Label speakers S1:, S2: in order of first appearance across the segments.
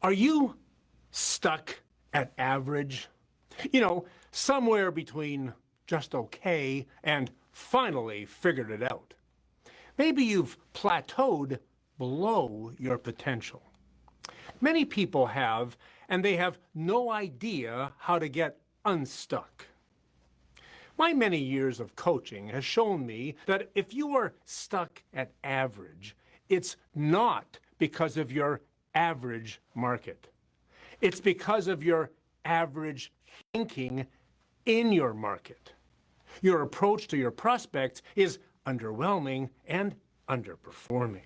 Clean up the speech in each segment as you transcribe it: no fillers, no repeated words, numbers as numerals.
S1: Are you stuck at average? You know, somewhere between just okay and finally figured it out. Maybe you've plateaued below your potential. Many people have, and they have no idea how to get unstuck. My many years of coaching has shown me that if you are stuck at average, it's not because of your average market. It's because of your average thinking in your market. Your approach to your prospects is underwhelming and underperforming.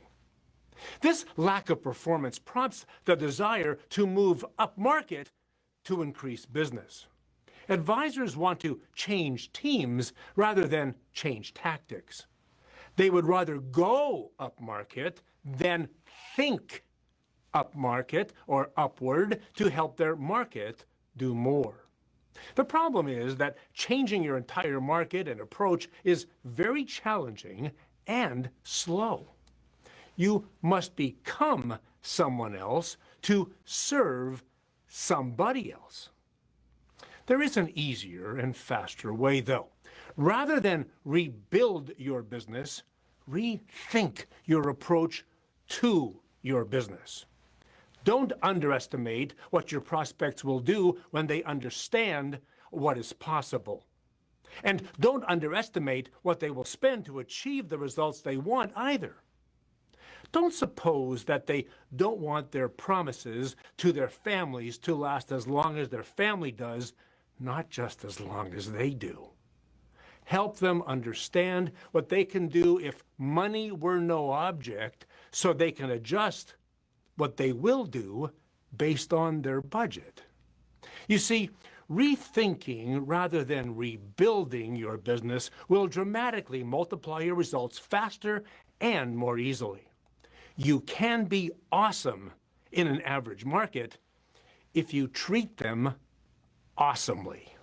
S1: This lack of performance prompts the desire to move upmarket to increase business. Advisors want to change teams rather than change tactics. They would rather go upmarket than think upmarket or upward to help their market do more. The problem is that changing your entire market and approach is very challenging and slow. You must become someone else to serve somebody else. There is an easier and faster way, though. Rather than rebuild your business, rethink your approach to your business. Don't underestimate what your prospects will do when they understand what is possible. And don't underestimate what they will spend to achieve the results they want either. Don't suppose that they don't want their promises to their families to last as long as their family does, not just as long as they do. Help them understand what they can do if money were no object, so they can adjust what they will do based on their budget. You see, rethinking rather than rebuilding your business will dramatically multiply your results faster and more easily. You can be awesome in an average market if you treat them awesomely.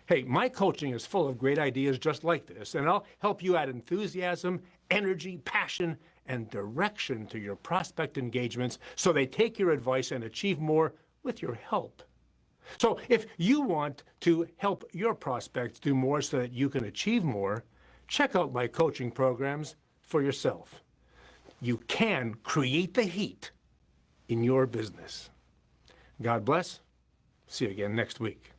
S1: Hey, my coaching is full of great ideas just like this, and I'll help you add enthusiasm, energy, passion, and direction to your prospect engagements so they take your advice and achieve more with your help. So if you want to help your prospects do more so that you can achieve more, check out my coaching programs for yourself. You can create the heat in your business. God bless. See you again next week.